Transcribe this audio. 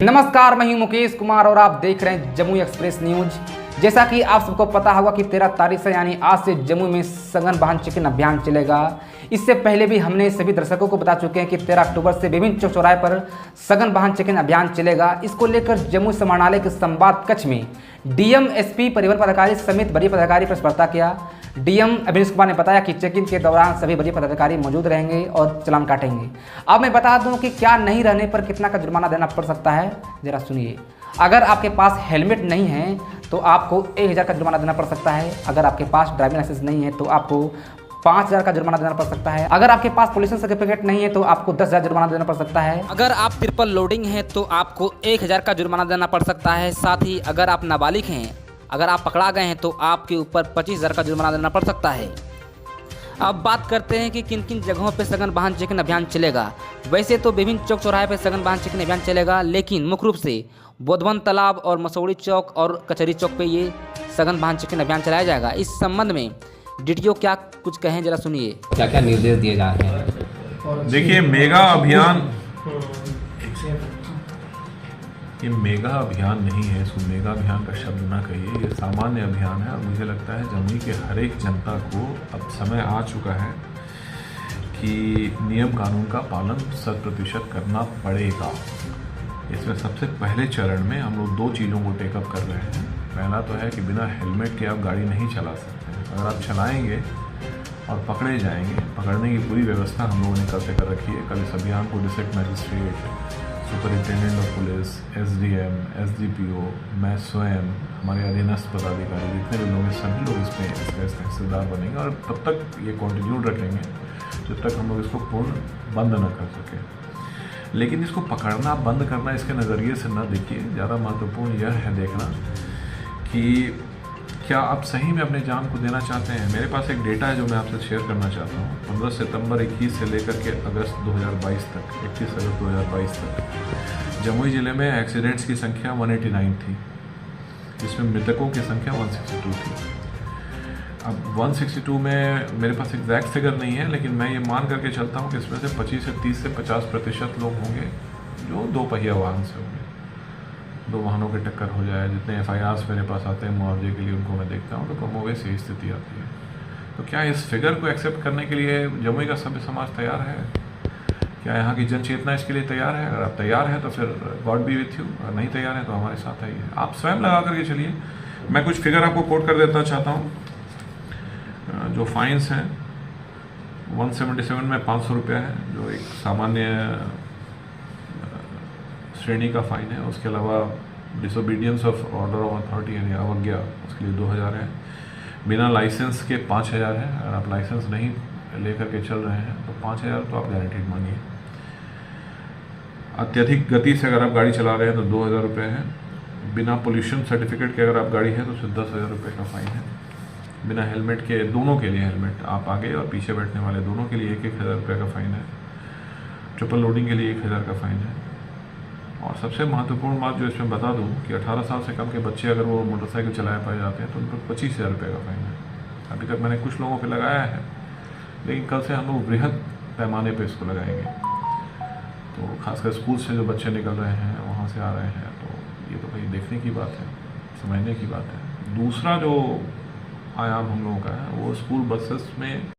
नमस्कार, मैं हूं मुकेश कुमार और आप देख रहे हैं जम्मू एक्सप्रेस न्यूज। जैसा कि आप सबको पता होगा कि 13 तारीख से यानी आज से जम्मू में सघन वाहन चेकिंग अभियान चलेगा। इससे पहले भी हमने सभी दर्शकों को बता चुके हैं कि 13 अक्टूबर से विभिन्न चौक चौराहे पर सघन वाहन चेकिंग अभियान चलेगा। इसको लेकर जम्मू समाहरणालय के संवाद कक्ष में डीएम, एसपी, परिवहन पदाधिकारी समेत वरीय पदाधिकारी प्रेस वार्ता किया। डीएम अभिनीश कुमार ने बताया कि चेकिंग के दौरान सभी वरीय पदाधिकारी मौजूद रहेंगे और चालान काटेंगे। अब मैं बता दूं कि क्या नहीं रहने पर कितना का जुर्माना देना पड़ सकता है, जरा सुनिए। अगर आपके पास हेलमेट नहीं है तो आपको 1000 का जुर्माना देना पड़ सकता है। अगर आपके पास ड्राइविंग लाइसेंस नहीं है तो आपको 5000 का जुर्माना देना पड़ सकता है। अगर आपके पास पोल्यूशन सर्टिफिकेट नहीं है तो आपको 10,000 जुर्माना देना पड़ सकता है। अगर आप ट्रिपल लोडिंग है तो आपको 1000 का जुर्माना देना पड़ सकता है। साथ ही अगर आप नाबालिग हैं, अगर आप पकड़ा गए हैं तो आपके ऊपर 25,000 का जुर्माना देना पड़ सकता है। अब बात करते हैं कि किन किन जगहों पर सघन वाहन चेकिंग अभियान चलेगा। वैसे तो विभिन्न चौक चौराहे पर सघन वाहन चेकिंग अभियान चलेगा, लेकिन मुख्य रूप से बोधवन तालाब और मसौड़ी चौक और कचहरी चौक पे ये सघन वाहन चेकिंग अभियान चलाया जाएगा। इस संबंध में डीटीओ क्या कुछ कहें, जरा सुनिए। क्या क्या निर्देश दिए जा रहे हैं? देखिए, मेगा अभियान ये मेगा अभियान नहीं है। इसको मेगा अभियान का शब्द ना कहिए, ये सामान्य अभियान है। और मुझे लगता है जमुई के हर एक जनता को अब समय आ चुका है कि नियम कानून का पालन 100% करना पड़ेगा। इसमें सबसे पहले चरण में हम लोग 2 चीज़ों को टेकअप कर रहे हैं। पहला तो है कि बिना हेलमेट के आप गाड़ी नहीं चला सकते। अगर आप चलाएंगे और पकड़े जाएंगे, पकड़ने की पूरी व्यवस्था हम लोगों ने कल से कर रखी है। कल इस अभियान को district magistrate, superintendent of police, SDM, SDPO, मैं स्वयं, हमारे अधीनस्थ पदाधिकारी, जितने भी लोग हैं सभी लोग इसमें इसका हिस्सेदार बनेंगे। और तब तक ये कंटिन्यू रखेंगे जब तक हम लोग इसको पूर्ण बंद न कर सकें। लेकिन इसको पकड़ना बंद करना इसके नज़रिए से न देखिए। ज़्यादा महत्वपूर्ण यह है देखना कि क्या आप सही में अपने जान को देना चाहते हैं। मेरे पास एक डेटा है जो मैं आपसे शेयर करना चाहता हूँ। 15 सितंबर 21 से लेकर के अगस्त 2022 तक, 31 अगस्त 2022 तक जमुई ज़िले में एक्सीडेंट्स की संख्या 189 थी, जिसमें मृतकों की संख्या 162 थी। अब 162 में मेरे पास एग्जैक्ट फिगर नहीं है, लेकिन मैं ये मान करके चलता हूँ कि इसमें से 25 से 30 से 50% लोग होंगे जो 2 पहिया वाहन से होंगे। 2 वाहनों की टक्कर हो जाए। जितने FIRs मेरे पास आते हैं मुआवजे के लिए, उनको मैं देखता हूँ तो कमोबेश यही स्थिति आती है। तो क्या इस फिगर को एक्सेप्ट करने के लिए जमुई का सभ्य समाज तैयार है? क्या यहाँ की जन चेतना इसके लिए तैयार है? अगर आप तैयार हैं तो फिर गॉड बी विथ यू। अगर नहीं तैयार है तो हमारे साथ आइए, आप स्वयं लगा करके चलिए। मैं कुछ फिगर आपको कोट कर देना चाहता हूँ। जो फाइन्स हैं 177 में 500 रुपया है, जो एक सामान्य श्रेणी का फ़ाइन है। उसके अलावा disobedience of order of authority यानी अवज्ञा, उसके लिए 2000 है। बिना लाइसेंस के 5000 है। अगर आप लाइसेंस नहीं लेकर के चल रहे हैं तो 5000 तो आप गारंटीड मानिए। अत्यधिक गति से अगर आप गाड़ी चला रहे हैं तो 2000 रुपये है। बिना पोल्यूशन सर्टिफिकेट के अगर आप गाड़ी है तो सिर्फ 10,000 रुपये का फ़ाइन है। बिना हेलमेट के, दोनों के लिए, हेलमेट आप आगे और पीछे बैठने वाले दोनों के लिए 1,000 रुपये का फ़ाइन है। ट्रिपल लोडिंग के लिए 1000 का फ़ाइन है। और सबसे महत्वपूर्ण बात जो इसमें बता दूं कि 18 साल से कम के बच्चे अगर वो मोटरसाइकिल चलाए पाए जाते हैं तो उन पर 25,000 रुपये का फ़ाइन है। अभी तक मैंने कुछ लोगों पे लगाया है, लेकिन कल से हम लोग बृहद पैमाने पे इसको लगाएंगे। तो खासकर स्कूल से जो बच्चे निकल रहे हैं, वहाँ से आ रहे हैं, तो ये तो भाई देखने की बात है, समझने की बात है। दूसरा जो आयाम हम लोगों का है वो स्कूल बसेस में